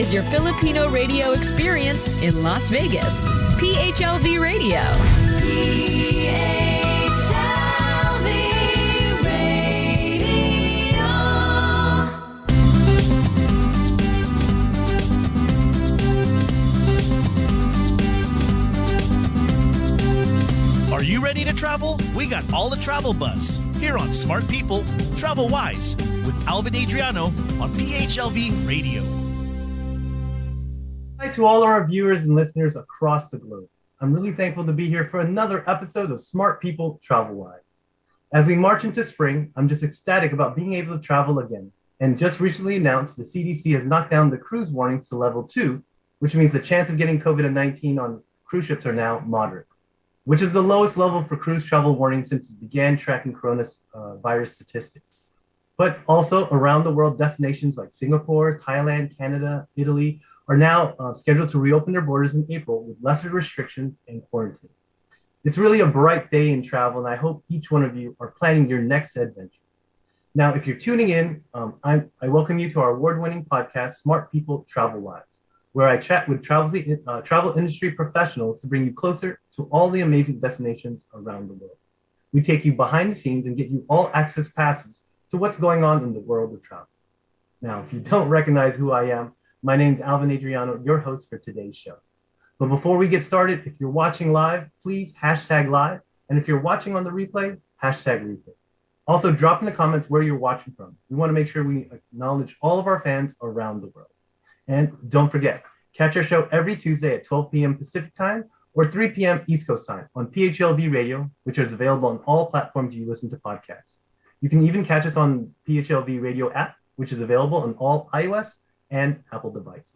is your Filipino radio experience in Las Vegas. PHLV Radio. PHLV Radio. Are you ready to travel? We got all the travel buzz here on Smart People Travel Wise with Alvin Adriano on PHLV Radio. Hi to all our viewers and listeners across the globe. I'm really thankful to be here for another episode of Smart People Travel Wise. As we march into spring, I'm just ecstatic about being able to travel again. And just recently announced, the CDC has knocked down the cruise warnings to level 2, which means the chance of getting COVID-19 on cruise ships are now moderate, which is the lowest level for cruise travel warnings since it began tracking coronavirus statistics. But also around the world, destinations like Singapore, Thailand, Canada, Italy are now scheduled to reopen their borders in April with lesser restrictions and quarantine. It's really a bright day in travel, and I hope each one of you are planning your next adventure. Now, if you're tuning in, I welcome you to our award-winning podcast, Smart People Travel Wise, where I chat with travel industry professionals to bring you closer to all the amazing destinations around the world. We take you behind the scenes and get you all access passes to what's going on in the world of travel. Now, if you don't recognize who I am, my name's Alvin Adriano, your host for today's show. But before we get started, if you're watching live, please hashtag live. And if you're watching on the replay, hashtag replay. Also, drop in the comments where you're watching from. We want to make sure we acknowledge all of our fans around the world. And don't forget, catch our show every Tuesday at 12 p.m. Pacific time or 3 p.m. East Coast time on PHLV Radio, which is available on all platforms you listen to podcasts. You can even catch us on PHLV Radio app, which is available on all iOS and Apple devices.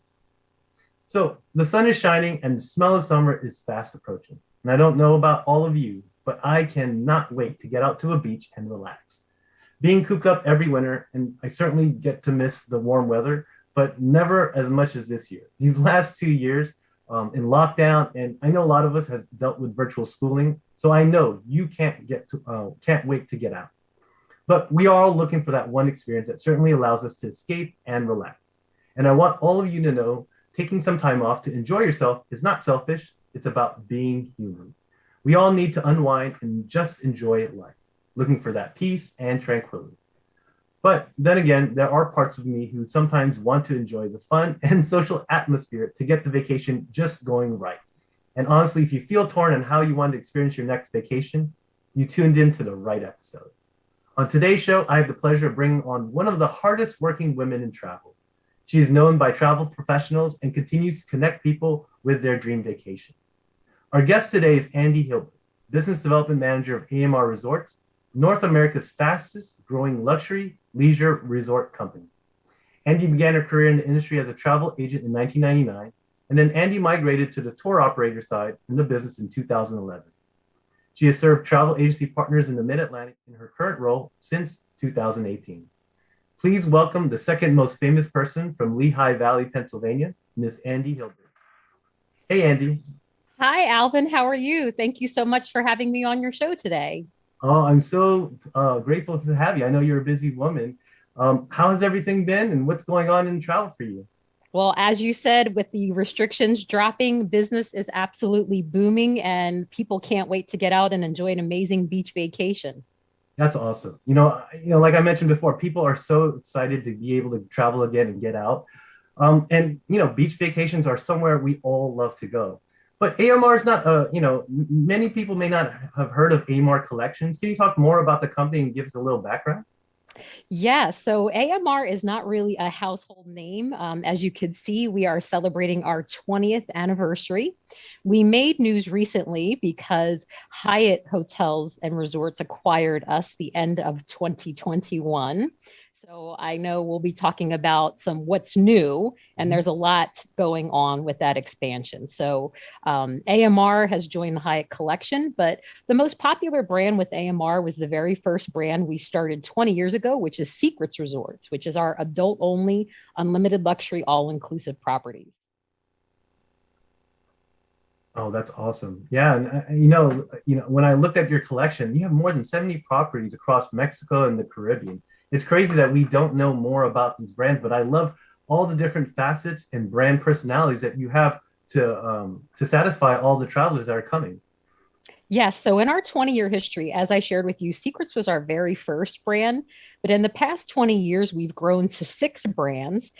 So the sun is shining and the smell of summer is fast approaching. And I don't know about all of you, but I cannot wait to get out to a beach and relax. Being cooped up every winter, and I certainly get to miss the warm weather, but never as much as this year. These last 2 years in lockdown, and I know a lot of us have dealt with virtual schooling, so I know you can't wait to get out. But we are all looking for that one experience that certainly allows us to escape and relax. And I want all of you to know, taking some time off to enjoy yourself is not selfish, it's about being human. We all need to unwind and just enjoy life, looking for that peace and tranquility. But then again, there are parts of me who sometimes want to enjoy the fun and social atmosphere to get the vacation just going right. And honestly, if you feel torn on how you want to experience your next vacation, you tuned into the right episode. On today's show, I have the pleasure of bringing on one of the hardest working women in travel. She is known by travel professionals and continues to connect people with their dream vacation. Our guest today is Andy Hilbert, Business Development Manager of AMR Resorts, North America's fastest growing luxury leisure resort company. Andy began her career in the industry as a travel agent in 1999, and then Andy migrated to the tour operator side in the business in 2011. She has served travel agency partners in the Mid-Atlantic in her current role since 2018. Please welcome the second most famous person from Lehigh Valley, Pennsylvania, Ms. Andy Hilbert. Hey, Andy. Hi, Alvin. How are you? Thank you so much for having me on your show today. Oh, I'm so grateful to have you. I know you're a busy woman. How has everything been and what's going on in travel for you? Well, as you said, with the restrictions dropping, business is absolutely booming and people can't wait to get out and enjoy an amazing beach vacation. That's awesome. You know, like I mentioned before, people are so excited to be able to travel again and get out. And beach vacations are somewhere we all love to go. But AMR is not, many people may not have heard of AMR Collections. Can you talk more about the company and give us a little background? Yeah, so AMR is not really a household name. As you could see, we are celebrating our 20th anniversary. We made news recently because Hyatt Hotels and Resorts acquired us the end of 2021. So I know we'll be talking about what's new, and there's a lot going on with that expansion. So AMR has joined the Hyatt Collection, but the most popular brand with AMR was the very first brand we started 20 years ago, which is Secrets Resorts, which is our adult-only, unlimited luxury, all-inclusive properties. Oh, that's awesome. Yeah. And when I looked at your collection, you have more than 70 properties across Mexico and the Caribbean. It's crazy that we don't know more about these brands, but I love all the different facets and brand personalities that you have to satisfy all the travelers that are coming. Yes. So in our 20-year history, as I shared with you, Secrets was our very first brand. But in the past 20 years, we've grown to 6 brands.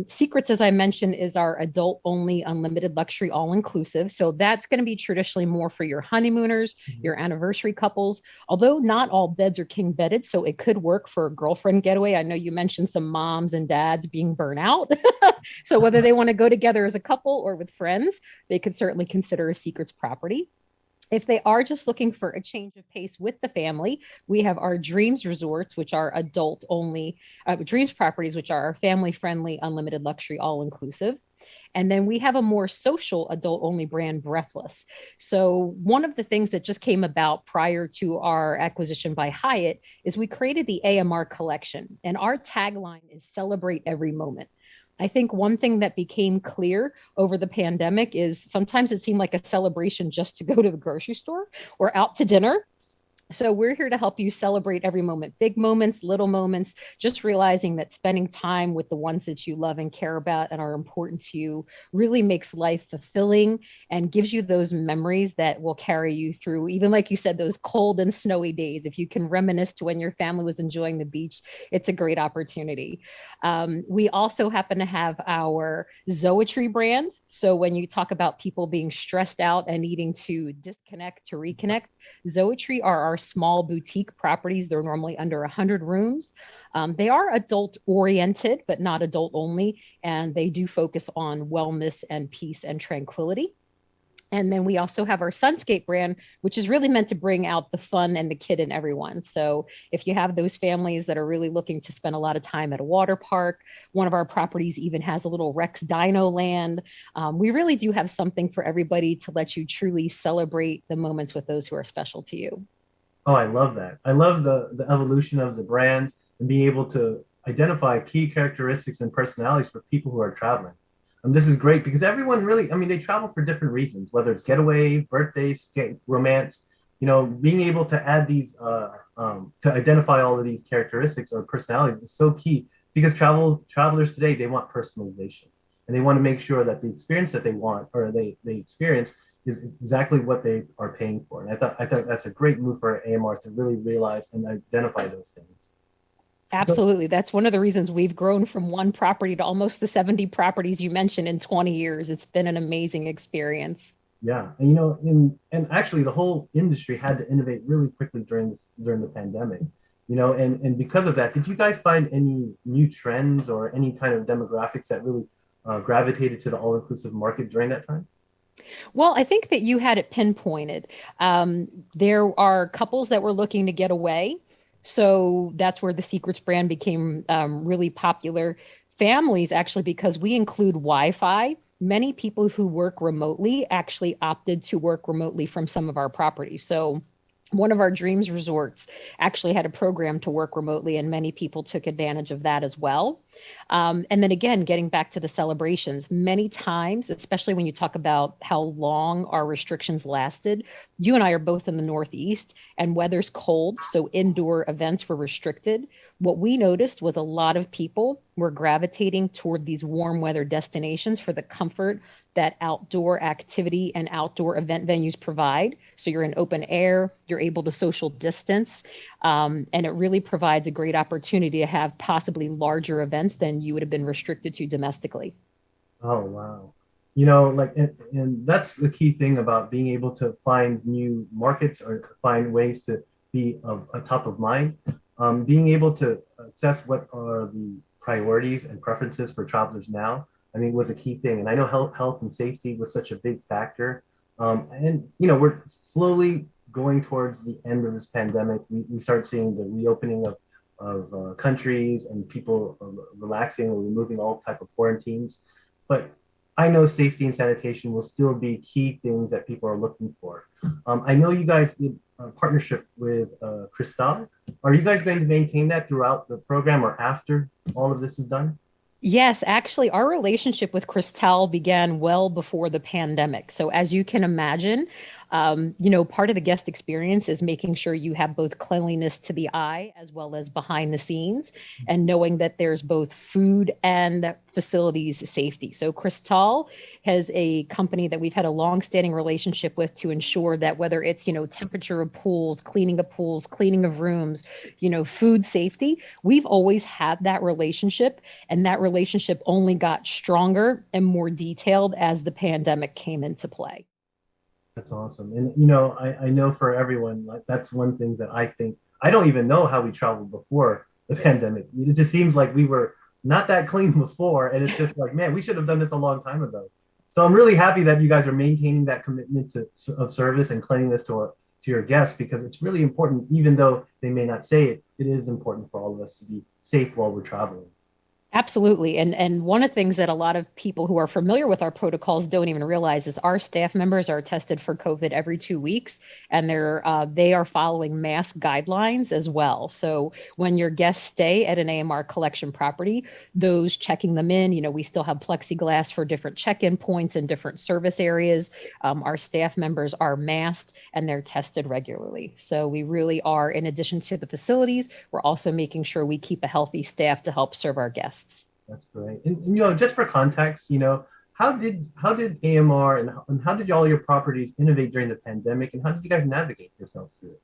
Secrets, as I mentioned, is our adult only unlimited luxury all inclusive. So that's going to be traditionally more for your honeymooners, your anniversary couples, although not all beds are king bedded. So it could work for a girlfriend getaway. I know you mentioned some moms and dads being burnt out. So whether they want to go together as a couple or with friends, they could certainly consider a Secrets property. If they are just looking for a change of pace with the family, we have our Dreams Resorts, which are adult only, Dreams properties, which are our family friendly, unlimited luxury, all inclusive. And then we have a more social adult only brand, Breathless. So one of the things that just came about prior to our acquisition by Hyatt is we created the AMR Collection. And our tagline is celebrate every moment. I think one thing that became clear over the pandemic is sometimes it seemed like a celebration just to go to the grocery store or out to dinner. So we're here to help you celebrate every moment, big moments, little moments, just realizing that spending time with the ones that you love and care about and are important to you really makes life fulfilling and gives you those memories that will carry you through, even like you said, those cold and snowy days. If you can reminisce to when your family was enjoying the beach, it's a great opportunity. We also happen to have our Zoetry brand. So when you talk about people being stressed out and needing to disconnect to reconnect, Zoetry are our small boutique properties. They're normally under 100 rooms. They are adult oriented, but not adult only. And they do focus on wellness and peace and tranquility. And then we also have our Sunscape brand, which is really meant to bring out the fun and the kid in everyone. So if you have those families that are really looking to spend a lot of time at a water park, one of our properties even has a little Rex Dino Land. We really do have something for everybody to let you truly celebrate the moments with those who are special to you. Oh, I love that. I love the evolution of the brands and being able to identify key characteristics and personalities for people who are traveling. This is great because everyone really, I mean, they travel for different reasons, whether it's getaway, birthdays, romance, being able to add these, to identify all of these characteristics or personalities is so key because travelers today, they want personalization and they want to make sure that the experience that they want or they experience is exactly what they are paying for. And I thought that's a great move for AMR to really realize and identify those things. Absolutely. That's one of the reasons we've grown from one property to almost the 70 properties you mentioned in 20 years. It's been an amazing experience. Yeah. And and actually the whole industry had to innovate really quickly during the pandemic. And because of that, did you guys find any new trends or any kind of demographics that really gravitated to the all-inclusive market during that time? Well, I think that you had it pinpointed. There are couples that were looking to get away. So that's where the Secrets brand became really popular. Families, actually, because we include Wi-Fi, many people who work remotely actually opted to work remotely from some of our properties. So one of our Dreams Resorts actually had a program to work remotely, and many people took advantage of that as well. And then again, getting back to the celebrations, many times, especially when you talk about how long our restrictions lasted, you and I are both in the Northeast and weather's cold, so indoor events were restricted. What we noticed was a lot of people were gravitating toward these warm weather destinations for the comfort that outdoor activity and outdoor event venues provide. So you're in open air, you're able to social distance, and it really provides a great opportunity to have possibly larger events than you would have been restricted to domestically. Oh, wow. And that's the key thing about being able to find new markets or find ways to be a top of mind. Being able to assess what are the priorities and preferences for travelers now, was a key thing. And I know health and safety was such a big factor. We're slowly going towards the end of this pandemic. We start seeing the reopening of countries and people relaxing or removing all type of quarantines. But I know safety and sanitation will still be key things that people are looking for. I know you guys did a partnership with Cristal. Are you guys going to maintain that throughout the program or after all of this is done? Yes, actually, our relationship with Cristal began well before the pandemic. So, as you can imagine, part of the guest experience is making sure you have both cleanliness to the eye as well as behind the scenes, and knowing that there's both food and facilities safety. So, Cristal has a company that we've had a long-standing relationship with to ensure that whether it's, temperature of pools, cleaning of rooms, food safety, we've always had that relationship. And that relationship only got stronger and more detailed as the pandemic came into play. That's awesome. And I know for everyone, like that's one thing that I think I don't even know how we traveled before the pandemic. It just seems like we were not that clean before, and it's just like, man, we should have done this a long time ago. So I'm really happy that you guys are maintaining that commitment of service and cleanliness to your guests, because it's really important. Even though they may not say it, it is important for all of us to be safe while we're traveling. Absolutely. And one of the things that a lot of people who are familiar with our protocols don't even realize is our staff members are tested for COVID every 2 weeks, and they are following mask guidelines as well. So when your guests stay at an AMR Collection property, those checking them in, we still have plexiglass for different check-in points and different service areas. Our staff members are masked and they're tested regularly. So we really are, in addition to the facilities, we're also making sure we keep a healthy staff to help serve our guests. That's great. And just for context, how did AMR and how did all your properties innovate during the pandemic, and how did you guys navigate yourselves through it?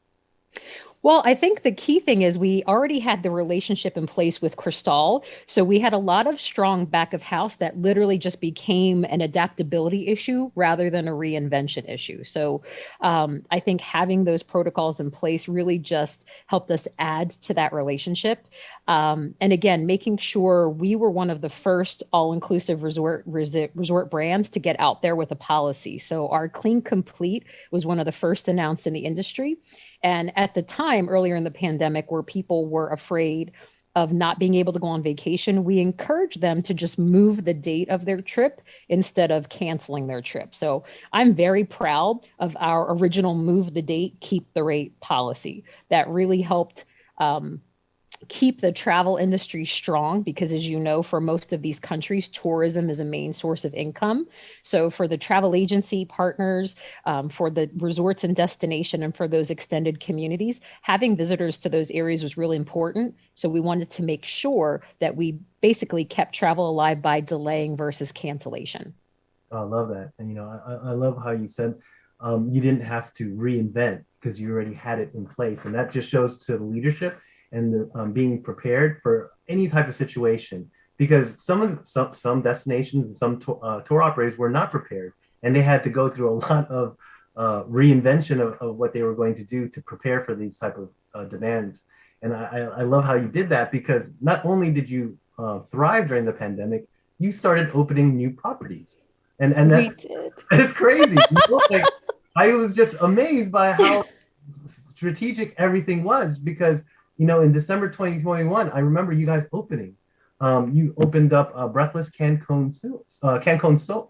Well, I think the key thing is we already had the relationship in place with Cristal. So we had a lot of strong back of house that literally just became an adaptability issue rather than a reinvention issue. So I think having those protocols in place really just helped us add to that relationship. And again, making sure we were one of the first all-inclusive resort brands to get out there with a policy. So our Clean Complete was one of the first announced in the industry. And at the time, earlier in the pandemic, where people were afraid of not being able to go on vacation, we encouraged them to just move the date of their trip instead of canceling their trip. So I'm very proud of our original move the date, keep the rate policy. That really helped keep the travel industry strong, because as you know, for most of these countries, tourism is a main source of income. So for the travel agency partners, for the resorts and destination, and for those extended communities, having visitors to those areas was really important. So we wanted to make sure that we basically kept travel alive by delaying versus cancellation. Oh, I love that. And I love how you said you didn't have to reinvent because you already had it in place. And that just shows to the leadership and the, being prepared for any type of situation, because some destinations and some tour operators were not prepared, and they had to go through a lot of reinvention of what they were going to do to prepare for these type of demands. And I love how you did that, because not only did you thrive during the pandemic, you started opening new properties, and that's it's crazy. Like, I was just amazed by how strategic everything was, because in December 2021, I remember you guys opening. You opened up Breathless Cancun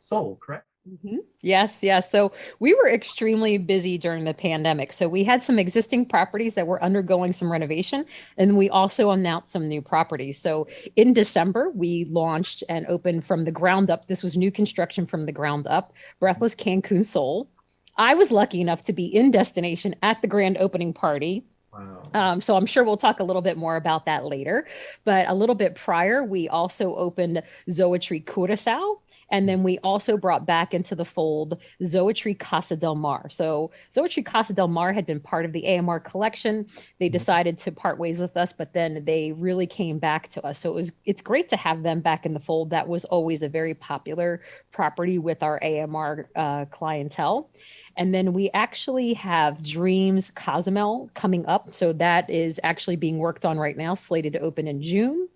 Soul, correct? Mm-hmm. Yes. So we were extremely busy during the pandemic. So we had some existing properties that were undergoing some renovation, and we also announced some new properties. So in December, we launched and opened from the ground up. This was new construction from the ground up, Breathless Cancun Soul. I was lucky enough to be in destination at the grand opening party. Wow. So I'm sure we'll talk a little bit more about that later. But a little bit prior, we also opened Zoetry Curaçao. And then we also brought back into the fold Zoetry Casa Del Mar. So Zoetry Casa Del Mar had been part of the AMR collection. They decided to part ways with us, but then they really came back to us. So it's great to have them back in the fold. That was always a very popular property with our AMR clientele. And then we actually have Dreams Cozumel coming up. So that is actually being worked on right now, slated to open in June.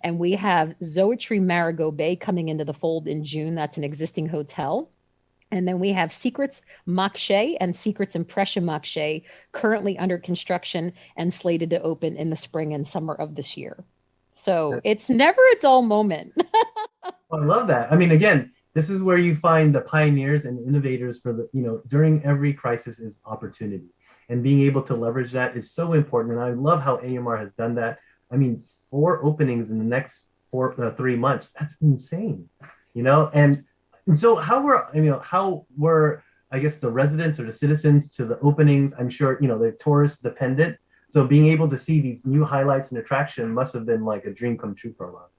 And we have Zoetry Marigot Bay coming into the fold in June. That's an existing hotel. And then we have Secrets Mokshay and Secrets Impression Mokshay currently under construction and slated to open in the spring and summer of this year. So it's never a dull moment. I love that. I mean, again, this is where you find the pioneers and innovators for during every crisis is opportunity. And being able to leverage that is so important. And I love how AMR has done that. I mean, 4 openings in the next 3 months. That's insane, and so how were, I guess, the residents or the citizens to the openings? I'm sure, they're tourist dependent. So being able to see these new highlights and attraction must have been like a dream come true for a lot of them.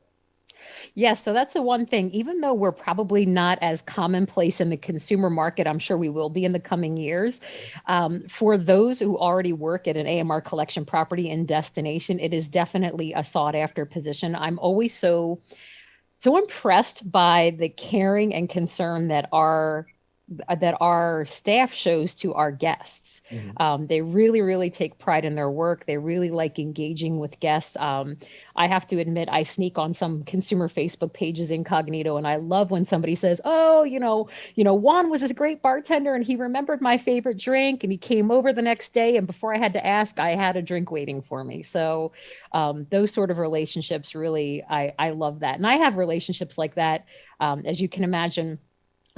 Yes, so that's the one thing. Even though we're probably not as commonplace in the consumer market, I'm sure we will be in the coming years. For those who already work at an AMR Collection property in destination, it is definitely a sought after position. I'm always so impressed by the caring and concern that our staff shows to our guests. They really, really take pride in their work. They really like engaging with guests. I have to admit, I sneak on some consumer Facebook pages incognito, and I love when somebody says, "Oh, Juan was this great bartender, and he remembered my favorite drink, and he came over the next day, and before I had to ask, I had a drink waiting for me." So those sort of relationships, really, I love that, and I have relationships like that, as you can imagine.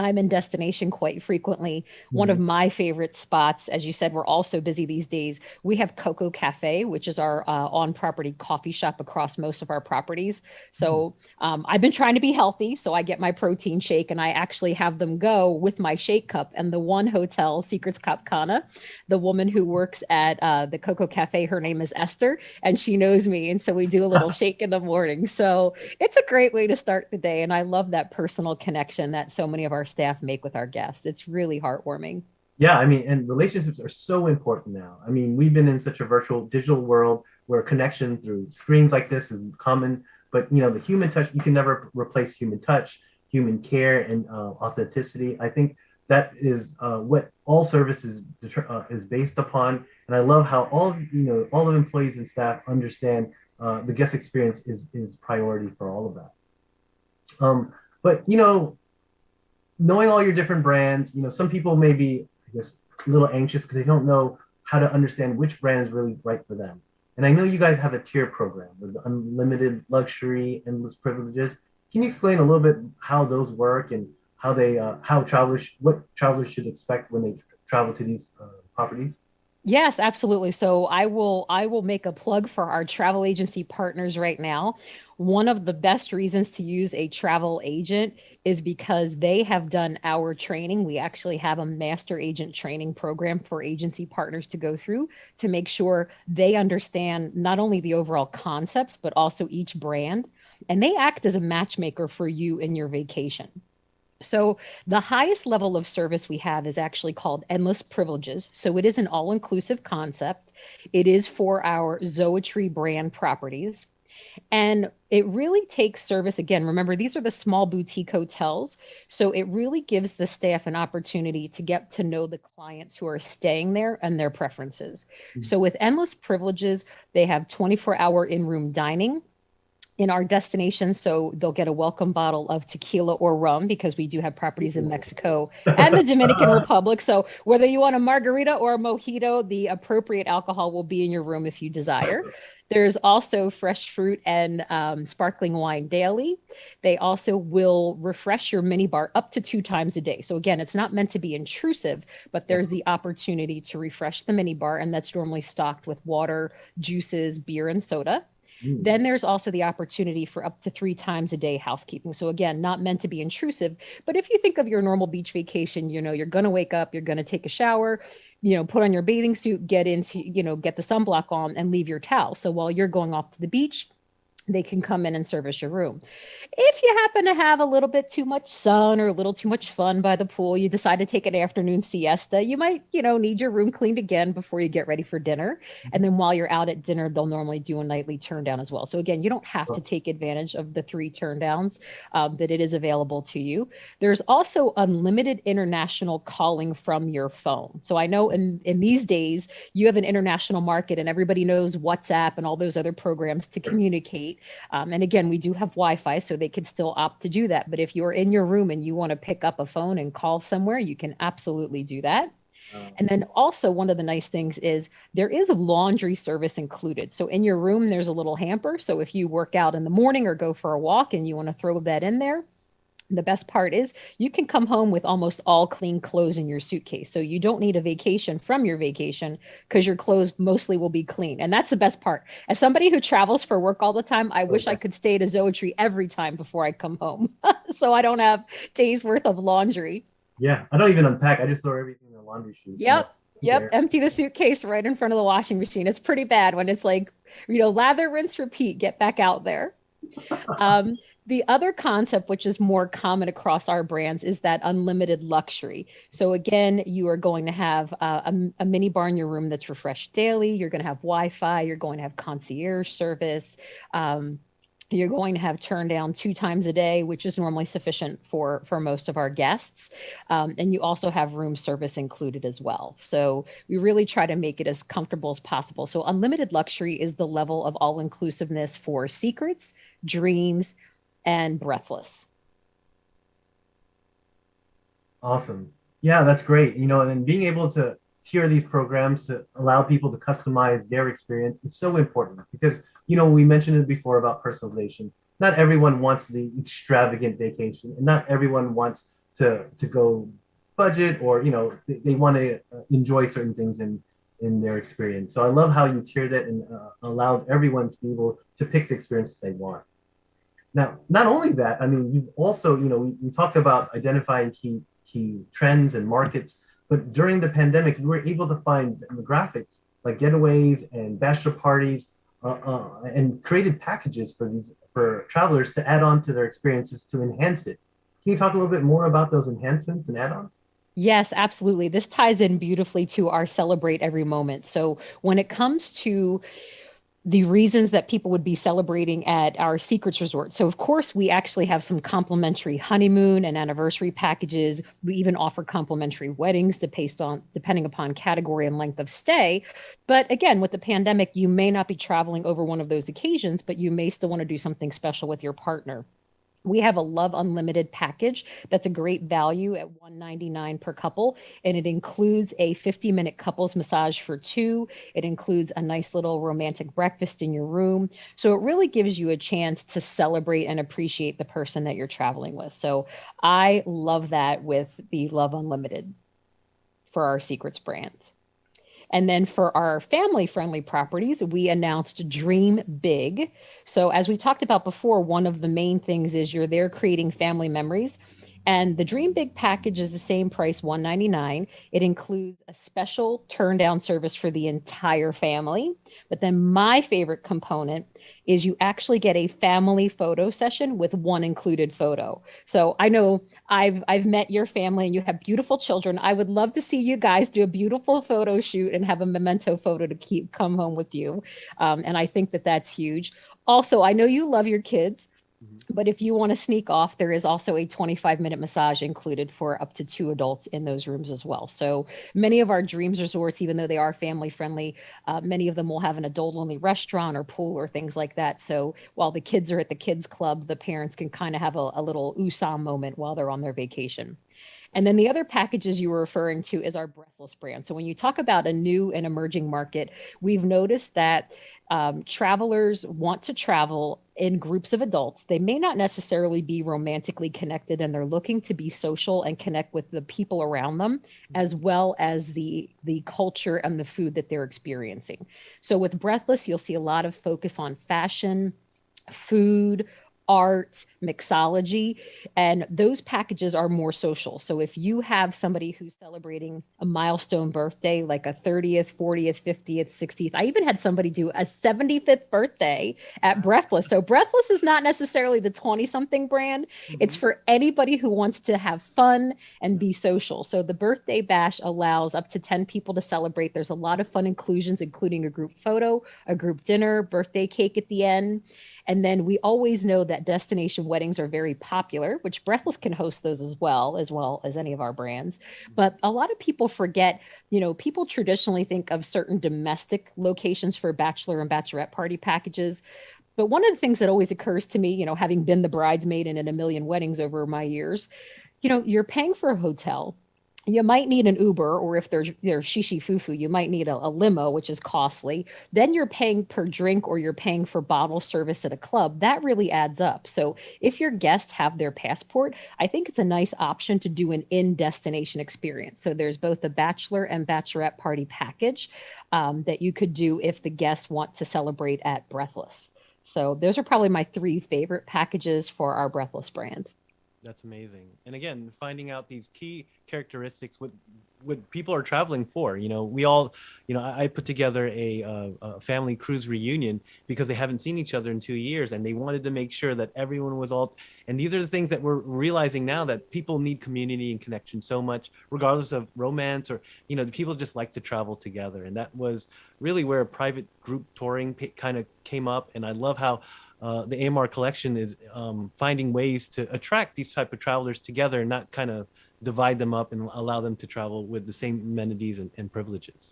I'm in destination quite frequently. One of my favorite spots, as you said, we're all so busy these days. We have Coco Cafe, which is our on-property coffee shop across most of our properties. So I've been trying to be healthy. So I get my protein shake and I actually have them go with my shake cup. And the one hotel, Secrets Capcana, the woman who works at the Coco Cafe, her name is Esther, and she knows me. And so we do a little shake in the morning. So it's a great way to start the day. And I love that personal connection that so many of our staff make with our guests. It's really heartwarming. Yeah, I mean, and relationships are so important now. I mean, we've been in such a virtual digital world where connection through screens like this is common, but the human touch, you can never replace human touch, human care, and authenticity. I think that is what all services is based upon. And I love how all the employees and staff understand the guest experience is priority for all of that. But knowing all your different brands, some people may be, I guess, a little anxious because they don't know how to understand which brand is really right for them. And I know you guys have a tier program with unlimited luxury, endless privileges. Can you explain a little bit how those work and how they, what travelers should expect when they travel to these properties? Yes, absolutely. So I will make a plug for our travel agency partners right now. One of the best reasons to use a travel agent is because they have done our training. We actually have a master agent training program for agency partners to go through to make sure they understand not only the overall concepts, but also each brand. And they act as a matchmaker for you in your vacation. So the highest level of service we have is actually called Endless Privileges. So it is an all-inclusive concept. It is for our Zoetry brand properties. And it really takes service. Again, remember, these are the small boutique hotels. So it really gives the staff an opportunity to get to know the clients who are staying there and their preferences. So with Endless Privileges, they have 24-hour in-room dining in our destination. So they'll get a welcome bottle of tequila or rum because we do have properties in Mexico and the Dominican Republic. So whether you want a margarita or a mojito, the appropriate alcohol will be in your room if you desire. There's also fresh fruit and sparkling wine daily. They also will refresh your minibar up to 2 times a day. So again, it's not meant to be intrusive, but there's the opportunity to refresh the minibar, and that's normally stocked with water, juices, beer, and soda. Then there's also the opportunity for up to 3 times a day housekeeping. So again, not meant to be intrusive, but if you think of your normal beach vacation, you're going to wake up, you're going to take a shower, put on your bathing suit, get the sunblock on and leave your towel. So while you're going off to the beach, they can come in and service your room. If you happen to have a little bit too much sun or a little too much fun by the pool, you decide to take an afternoon siesta, you might, need your room cleaned again before you get ready for dinner. And then while you're out at dinner, they'll normally do a nightly turn down as well. So again, you don't have to take advantage of the 3 turn downs, but it is available to you. There's also unlimited international calling from your phone. So I know in these days, you have an international market and everybody knows WhatsApp and all those other programs to communicate. And again, we do have Wi-Fi, so they could still opt to do that. But if you're in your room and you want to pick up a phone and call somewhere, you can absolutely do that. And then also one of the nice things is there is a laundry service included. So in your room, there's a little hamper. So if you work out in the morning or go for a walk and you want to throw that in there, The best part is you can come home with almost all clean clothes in your suitcase. So you don't need a vacation from your vacation because your clothes mostly will be clean. And that's the best part. As somebody who travels for work all the time, I wish I could stay at a Zoetry every time before I come home. So I don't have days worth of laundry. Yeah, I don't even unpack. I just throw everything in the laundry chute. Yep. Empty the suitcase right in front of the washing machine. It's pretty bad when it's like, lather, rinse, repeat, get back out there. The other concept, which is more common across our brands, is that unlimited luxury. So again, you are going to have a mini bar in your room that's refreshed daily. You're going to have Wi-Fi. You're going to have concierge service. You're going to have turn down 2 times a day, which is normally sufficient for most of our guests. And you also have room service included as well. So we really try to make it as comfortable as possible. So unlimited luxury is the level of all-inclusiveness for Secrets, Dreams, and Breathless. Awesome. Yeah, that's great. And being able to tier these programs to allow people to customize their experience is so important because, we mentioned it before about personalization. Not everyone wants the extravagant vacation, and not everyone wants to go budget, or, they want to enjoy certain things in their experience. So I love how you tiered it and allowed everyone to be able to pick the experience they want. Now, not only that, I mean, you also, we talked about identifying key trends and markets, but during the pandemic, you were able to find demographics like getaways and bachelor parties, and created packages for travelers to add on to their experiences to enhance it. Can you talk a little bit more about those enhancements and add-ons? Yes, absolutely. This ties in beautifully to our Celebrate Every Moment. So when it comes to the reasons that people would be celebrating at our Secrets Resort. So of course, we actually have some complimentary honeymoon and anniversary packages. We even offer complimentary weddings depending upon category and length of stay. But again, with the pandemic, you may not be traveling over one of those occasions, but you may still want to do something special with your partner. We have a Love Unlimited package that's a great value at $199 per couple, and it includes a 50-minute couples massage for 2. It includes a nice little romantic breakfast in your room. So it really gives you a chance to celebrate and appreciate the person that you're traveling with. So I love that with the Love Unlimited for our Secrets brand. And then for our family-friendly properties, we announced Dream Big. So as we talked about before, one of the main things is you're there creating family memories. And the Dream Big package is the same price, $199. It includes a special turn down service for the entire family. But then my favorite component is you actually get a family photo session with one included photo. So I know I've met your family and you have beautiful children. I would love to see you guys do a beautiful photo shoot and have a memento photo to come home with you. And I think that that's huge. Also, I know you love your kids. But if you want to sneak off, there is also a 25-minute massage included for up to 2 adults in those rooms as well. So many of our Dreams resorts, even though they are family friendly, many of them will have an adult-only restaurant or pool or things like that. So while the kids are at the kids club, the parents can kind of have a little USAM moment while they're on their vacation. And then the other packages you were referring to is our Breathless brand. So when you talk about a new and emerging market, we've noticed that travelers want to travel in groups of adults. They may not necessarily be romantically connected, and they're looking to be social and connect with the people around them, as well as the culture and the food that they're experiencing. So with Breathless, you'll see a lot of focus on fashion, food, art, mixology, and those packages are more social. So if you have somebody who's celebrating a milestone birthday, like a 30th, 40th, 50th, 60th, I even had somebody do a 75th birthday at Breathless. So Breathless is not necessarily the 20-something brand. It's for anybody who wants to have fun and be social. So the birthday bash allows up to 10 people to celebrate. There's a lot of fun inclusions, including a group photo, a group dinner, birthday cake at the end. And then we always know that destination weddings are very popular, which Breathless can host those as well as any of our brands. But a lot of people forget, people traditionally think of certain domestic locations for bachelor and bachelorette party packages. But one of the things that always occurs to me, having been the bridesmaid in a million weddings over my years, you're paying for a hotel. you might need an Uber, or if they're shishi fufu, you might need a limo, which is costly. Then you're paying per drink or you're paying for bottle service at a club. That really adds up. So if your guests have their passport, I think it's a nice option to do an in-destination experience. So there's both a bachelor and bachelorette party package that you could do if the guests want to celebrate at Breathless. So those are probably my 3 favorite packages for our Breathless brand. That's amazing. And again, finding out these key characteristics, what people are traveling for. We all, I put together a family cruise reunion because they haven't seen each other in 2 years, and they wanted to make sure that everyone was all. And these are the things that we're realizing now, that people need community and connection so much, regardless of romance or, people just like to travel together. And that was really where private group touring kind of came up. And I love how the AMR Collection is finding ways to attract these type of travelers together and not kind of divide them up and allow them to travel with the same amenities and privileges.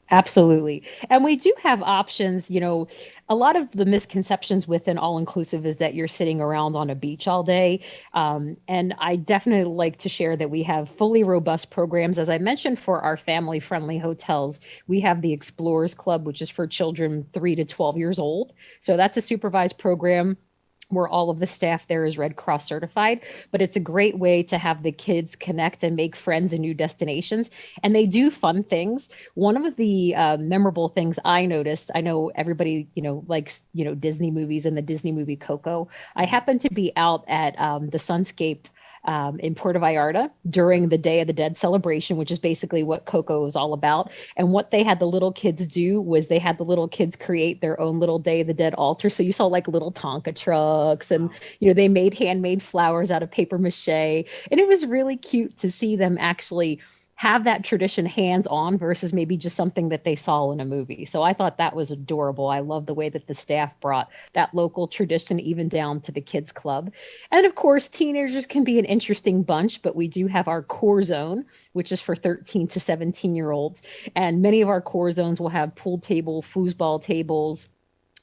Absolutely. And we do have options. A lot of the misconceptions with an all-inclusive is that you're sitting around on a beach all day. And I definitely like to share that we have fully robust programs. As I mentioned, for our family-friendly hotels, we have the Explorers Club, which is for children 3 to 12 years old. So that's a supervised program where all of the staff there is Red Cross certified, but it's a great way to have the kids connect and make friends in new destinations. And they do fun things. One of the memorable things I noticed, I know everybody, likes, Disney movies and the Disney movie Coco. I happened to be out at the Sunscape in Puerto Vallarta during the Day of the Dead celebration, which is basically what Coco is all about. And what they had the little kids do was they had the little kids create their own little Day of the Dead altar. So you saw like little Tonka trucks, and they made handmade flowers out of paper mache. And it was really cute to see them actually have that tradition hands-on versus maybe just something that they saw in a movie. So I thought that was adorable. I love the way that the staff brought that local tradition even down to the kids club. And of course, teenagers can be an interesting bunch, but we do have our core zone, which is for 13 to 17-year-olds. And many of our core zones will have pool table, foosball tables,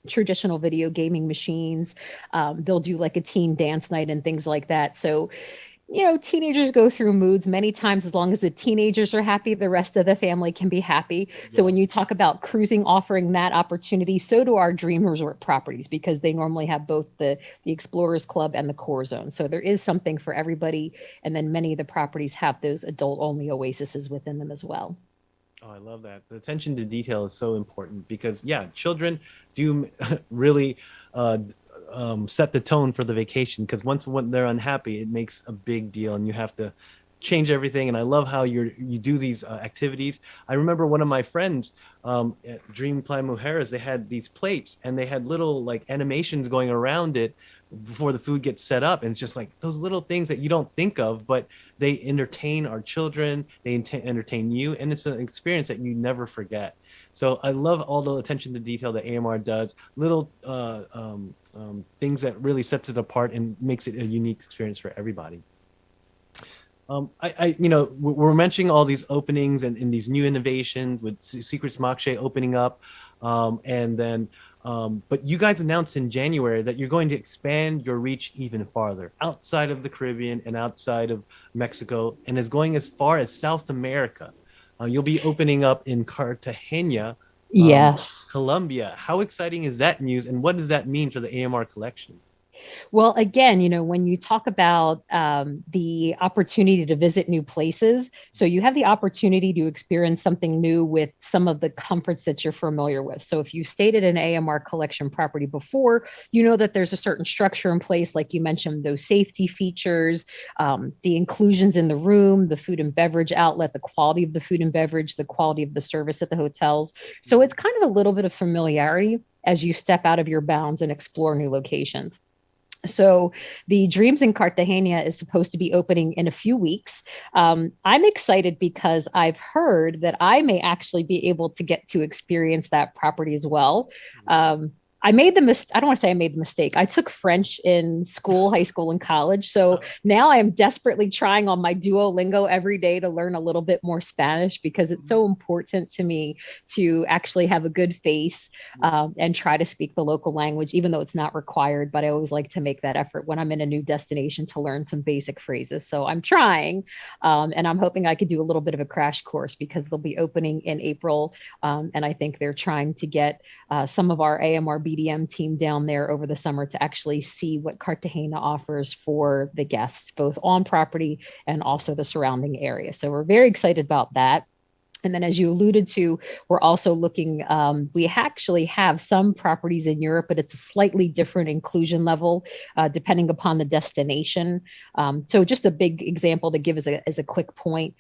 traditional video gaming machines. They'll do like a teen dance night and things like that. So teenagers go through moods many times. As long as the teenagers are happy, the rest of the family can be happy. Yeah. So when you talk about cruising offering that opportunity, so do our Dream Resort properties, because they normally have both the Explorers Club and the Core Zone. So there is something for everybody. And then many of the properties have those adult-only oases within them as well. Oh, I love that. The attention to detail is so important because, children do really set the tone for the vacation, because when they're unhappy, it makes a big deal and you have to change everything. And I love how you do these activities. I remember one of my friends at Dream Playa Mujeres, they had these plates and they had little like animations going around it before the food gets set up. And it's just like those little things that you don't think of, but they entertain our children, they entertain you, and it's an experience that you never forget. So I love all the attention to detail that AMR does, little things that really sets it apart and makes it a unique experience for everybody. We're mentioning all these openings and these new innovations with Secrets Mokshe opening up, but you guys announced in January that you're going to expand your reach even farther outside of the Caribbean and outside of Mexico, and is going as far as South America. You'll be opening up in Cartagena, yes, Colombia. How exciting is that news, and what does that mean for the AMR Collection? Well, again, when you talk about the opportunity to visit new places, so you have the opportunity to experience something new with some of the comforts that you're familiar with. So if you stayed at an AMR Collection property before, you know that there's a certain structure in place, like you mentioned, those safety features, the inclusions in the room, the food and beverage outlet, the quality of the food and beverage, the quality of the service at the hotels. So it's kind of a little bit of familiarity as you step out of your bounds and explore new locations. So the Dreams in Cartagena is supposed to be opening in a few weeks. I'm excited because I've heard that I may actually be able to get to experience that property as well. I made the mistake. I don't want to say I made the mistake. I took French in school, high school, and college. So now I am desperately trying on my Duolingo every day to learn a little bit more Spanish because it's so important to me to actually have a good face and try to speak the local language, even though it's not required. But I always like to make that effort when I'm in a new destination to learn some basic phrases. So I'm trying, and I'm hoping I could do a little bit of a crash course because they'll be opening in April. And I think they're trying to get some of our AMR BDM team down there over the summer to actually see what Cartagena offers for the guests, both on property and also the surrounding area. So we're very excited about that. And then, as you alluded to, we're also looking, we actually have some properties in Europe, but it's a slightly different inclusion level depending upon the destination. So just a big example to give as a quick point.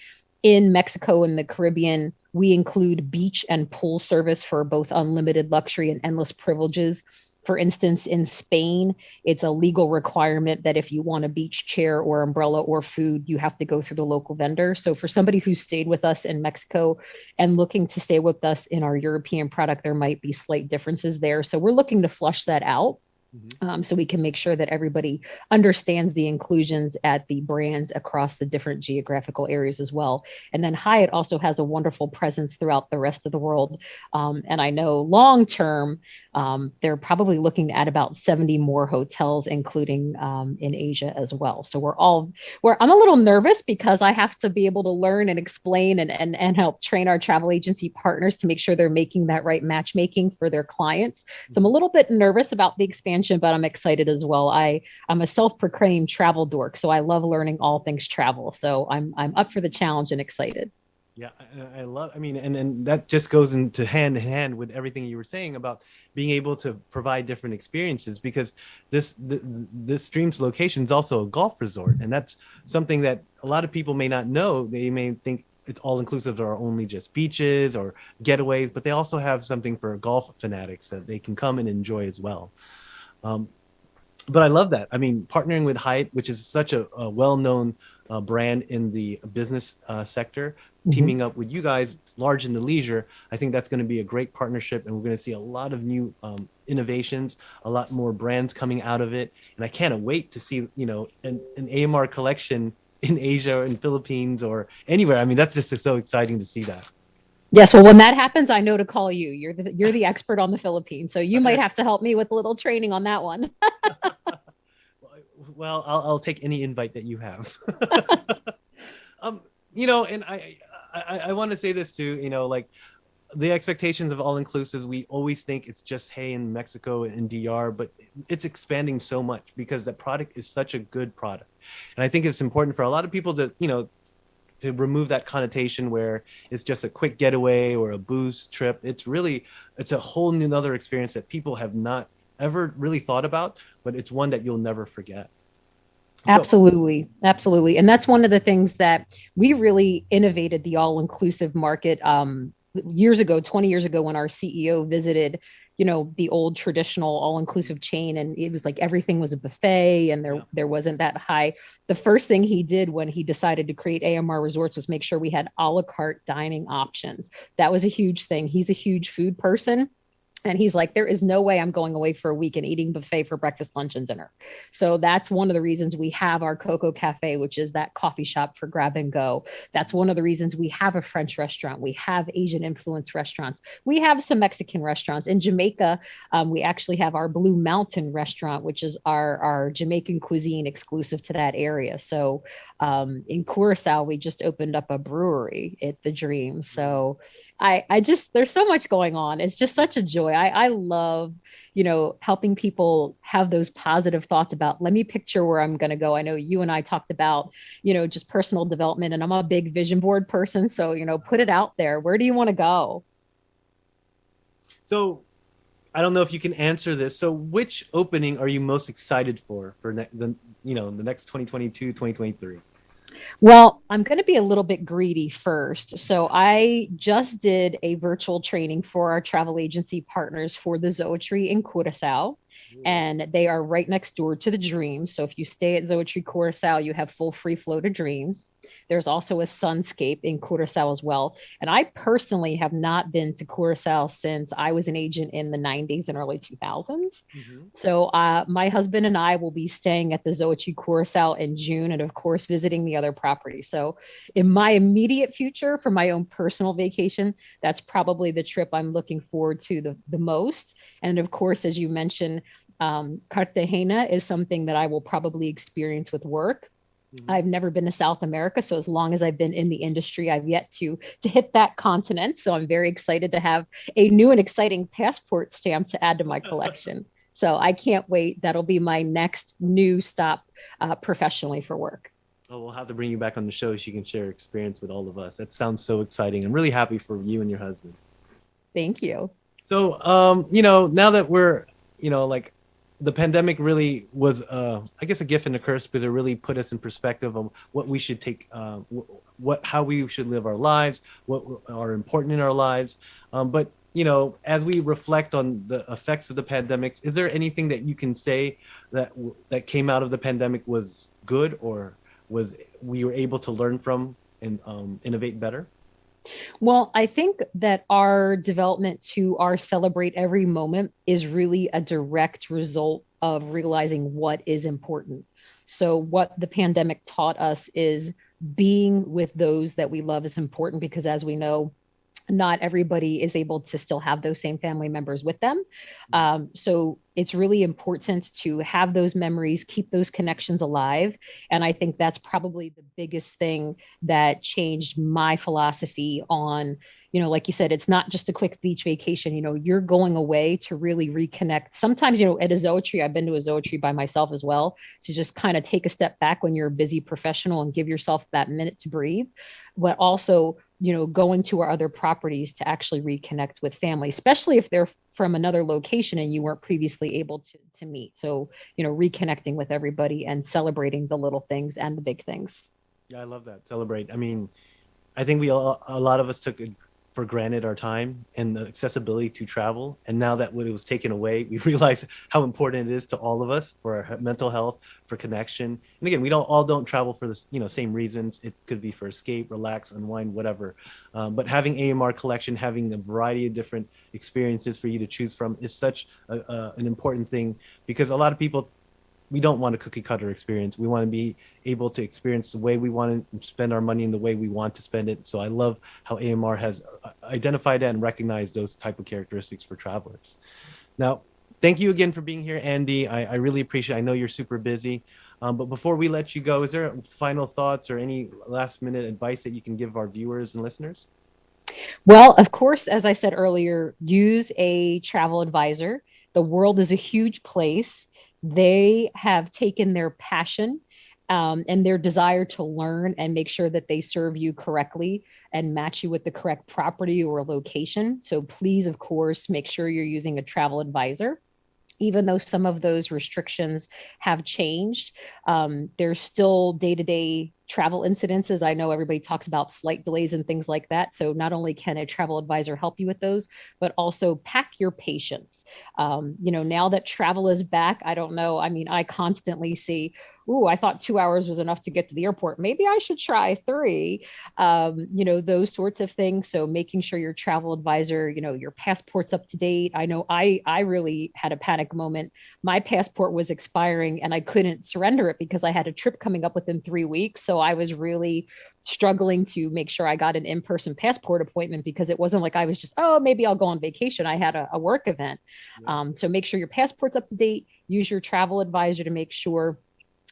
In Mexico and the Caribbean, we include beach and pool service for both unlimited luxury and endless privileges. For instance, in Spain, it's a legal requirement that if you want a beach chair or umbrella or food, you have to go through the local vendor. So for somebody who stayed with us in Mexico and looking to stay with us in our European product, there might be slight differences there. So we're looking to flush that out. So we can make sure that everybody understands the inclusions at the brands across the different geographical areas as well. And then Hyatt also has a wonderful presence throughout the rest of the world. And I know long term, they're probably looking at about 70 more hotels, including in Asia as well. So I'm a little nervous because I have to be able to learn and explain and help train our travel agency partners to make sure they're making that right matchmaking for their clients. So I'm a little bit nervous about the expansion, but I'm excited as well. I'm a self-proclaimed travel dork, so I love learning all things travel. So I'm up for the challenge and excited. Yeah, I mean, and that just goes into hand in hand with everything you were saying about being able to provide different experiences, because this Streams location is also a golf resort, and that's something that a lot of people may not know. They may think it's all inclusive or only just beaches or getaways, but they also have something for golf fanatics that they can come and enjoy as well. But I love that. I mean, partnering with Hyatt, which is such a well-known brand in the business sector, teaming up with you guys, large in the leisure, I think that's going to be a great partnership, and we're going to see a lot of new innovations, a lot more brands coming out of it, and I can't wait to see, an AMR collection in Asia or in Philippines or anywhere. I mean, that's just so exciting to see that. Yes, well, when that happens, I know to call you. You're the expert on the Philippines, so you might have to help me with a little training on that one. Well, I'll take any invite that you have. And I want to say this too, like the expectations of all inclusives, we always think it's just Hey in Mexico and DR, but it's expanding so much because the product is such a good product. And I think it's important for a lot of people to, to remove that connotation where it's just a quick getaway or a booze trip. It's a whole new other experience that people have not ever really thought about, but it's one that you'll never forget. Absolutely. And that's one of the things that we really innovated the all-inclusive market 20 years ago when our CEO visited, the old traditional all-inclusive chain. And it was like everything was a buffet and there wasn't that high. The first thing he did when he decided to create AMR Resorts was make sure we had a la carte dining options. That was a huge thing. He's a huge food person. And he's like, there is no way I'm going away for a week and eating buffet for breakfast, lunch, and dinner. So that's one of the reasons we have our Coco Cafe, which is that coffee shop for grab and go. That's one of the reasons we have a French restaurant. We have Asian influenced restaurants. We have some Mexican restaurants. In Jamaica, we actually have our Blue Mountain restaurant, which is our Jamaican cuisine exclusive to that area. So in Curacao, we just opened up a brewery at The Dream. So I just, there's so much going on. It's just such a joy. I love, helping people have those positive thoughts about, let me picture where I'm going to go. I know you and I talked about, just personal development, and I'm a big vision board person. So, put it out there. Where do you want to go? So I don't know if you can answer this. So which opening are you most excited for the next 2022, 2023? Well, I'm going to be a little bit greedy first. So I just did a virtual training for our travel agency partners for the Zoetry in Curacao. and they are right next door to the Dreams. So if you stay at Zoetry Curacao, you have full free flow to Dreams. There's also a Sunscape in Curacao as well. And I personally have not been to Curacao since I was an agent in the 90s and early 2000s. So my husband and I will be staying at the Zoetry Curacao in June, and of course, visiting the other properties. So in my immediate future, for my own personal vacation, that's probably the trip I'm looking forward to the most. And of course, as you mentioned, Cartagena is something that I will probably experience with work. I've never been to South America, so as long as I've been in the industry, I've yet to hit that continent. So I'm very excited to have a new and exciting passport stamp to add to my collection. So I can't wait. That'll be my next new stop professionally for work. Oh, we'll have to bring you back on the show so you can share your experience with all of us. That sounds so exciting. I'm really happy for you and your husband. Thank you. So, now that we're, like, the pandemic really was, I guess, a gift and a curse, because it really put us in perspective of what we should take, how we should live our lives, what are important in our lives. But as we reflect on the effects of the pandemics, is there anything that you can say that came out of the pandemic was good, or we were able to learn from and innovate better? Well, I think that our development to our celebrate every moment is really a direct result of realizing what is important. So what the pandemic taught us is being with those that we love is important, because as we know, not everybody is able to still have those same family members with them. So it's really important to have those memories, keep those connections alive. And I think that's probably the biggest thing that changed my philosophy on, like you said, it's not just a quick beach vacation. You're going away to really reconnect. Sometimes, at a Zoetry, I've been to a Zoetry by myself as well, to just kind of take a step back when you're a busy professional and give yourself that minute to breathe. But also, going to our other properties to actually reconnect with family, especially if they're from another location and you weren't previously able to meet. So, reconnecting with everybody and celebrating the little things and the big things. Yeah, I love that. Celebrate. I mean, I think a lot of us took for granted our time and the accessibility to travel. And now that when it was taken away, we realized how important it is to all of us for our mental health, for connection. And again, we don't travel for the same reasons. It could be for escape, relax, unwind, whatever. But having AMR Collection, having a variety of different experiences for you to choose from is such an important thing, because a lot of people, we don't want a cookie cutter experience. We want to be able to experience the way we want to spend our money in the way we want to spend it. So I love how AMR has identified and recognized those type of characteristics for travelers. Now, thank you again for being here, Andy. I really appreciate it. I know you're super busy. But before we let you go, is there final thoughts or any last minute advice that you can give our viewers and listeners? Well, of course, as I said earlier, use a travel advisor. The world is a huge place. They have taken their passion and their desire to learn and make sure that they serve you correctly and match you with the correct property or location. So please, of course, make sure you're using a travel advisor. Even though some of those restrictions have changed, there's still day-to-day travel incidences. I know everybody talks about flight delays and things like that. So not only can a travel advisor help you with those, but also pack your patience. Now that travel is back, I don't know. I mean, I constantly see, I thought 2 hours was enough to get to the airport. Maybe I should try 3, those sorts of things. So making sure your travel advisor, your passport's up to date. I know I really had a panic moment. My passport was expiring and I couldn't surrender it because I had a trip coming up within 3 weeks. So I was really struggling to make sure I got an in-person passport appointment, because it wasn't like I was just, maybe I'll go on vacation. I had a work event. Yeah. So make sure your passport's up to date. Use your travel advisor to make sure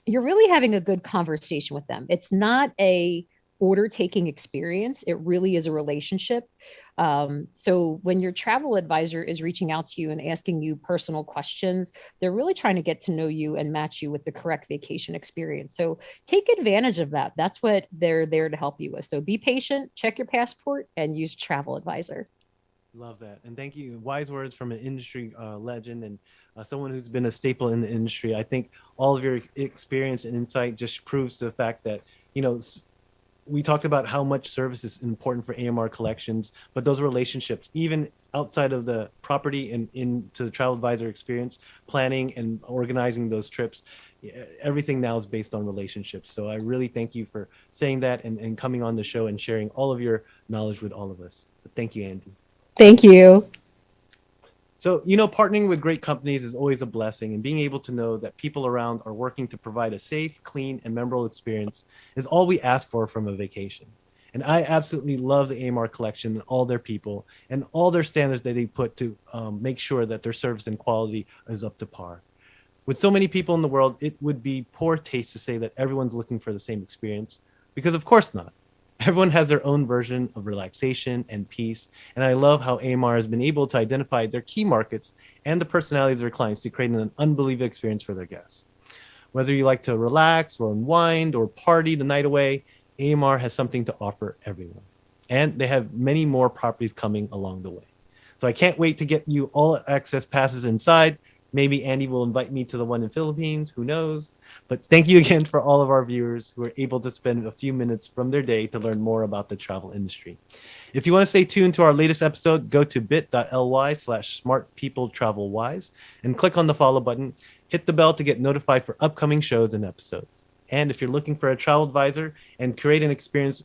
you're really having a good conversation with them. It's not a order taking experience. It really is a relationship. So when your travel advisor is reaching out to you and asking you personal questions, they're really trying to get to know you and match you with the correct vacation experience. So take advantage of that. That's what they're there to help you with. So be patient, check your passport, and use travel advisor. Love that. And thank you. Wise words from an industry legend and someone who's been a staple in the industry. I think all of your experience and insight just proves the fact that, we talked about how much service is important for AMR Collections, but those relationships, even outside of the property and into the travel advisor experience, planning and organizing those trips, everything now is based on relationships. So I really thank you for saying that and coming on the show and sharing all of your knowledge with all of us. Thank you, Andy. Thank you. So, you know, partnering with great companies is always a blessing, and being able to know that people around are working to provide a safe, clean, and memorable experience is all we ask for from a vacation. And I absolutely love the AMR Collection and all their people and all their standards that they put to make sure that their service and quality is up to par. With so many people in the world, it would be poor taste to say that everyone's looking for the same experience, because of course not. Everyone has their own version of relaxation and peace, and I love how AMR has been able to identify their key markets and the personalities of their clients to create an unbelievable experience for their guests. Whether you like to relax or unwind or party the night away, AMR has something to offer everyone. And they have many more properties coming along the way. So I can't wait to get you all access passes inside. Maybe Andy will invite me to the one in Philippines, who knows? But thank you again for all of our viewers who are able to spend a few minutes from their day to learn more about the travel industry. If you want to stay tuned to our latest episode, go to bit.ly/smartpeopletravelwise and click on the follow button. Hit the bell to get notified for upcoming shows and episodes. And if you're looking for a travel advisor and create an experience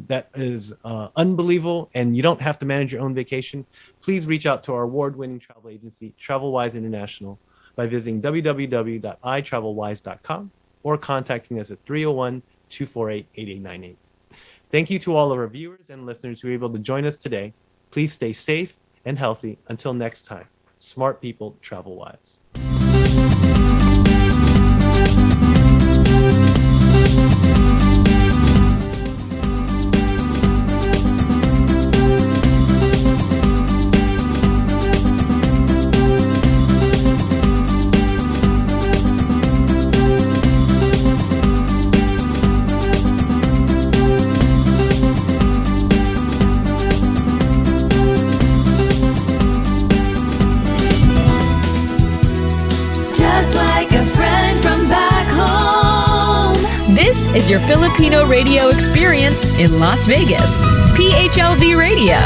that is unbelievable and you don't have to manage your own vacation, please reach out to our award-winning travel agency, TravelWise International, by visiting www.itravelwise.com or contacting us at 301-248-8898. Thank you to all of our viewers and listeners who were able to join us today. Please stay safe and healthy. Until next time, smart people travel wise. This is your Filipino radio experience in Las Vegas. PHLV Radio.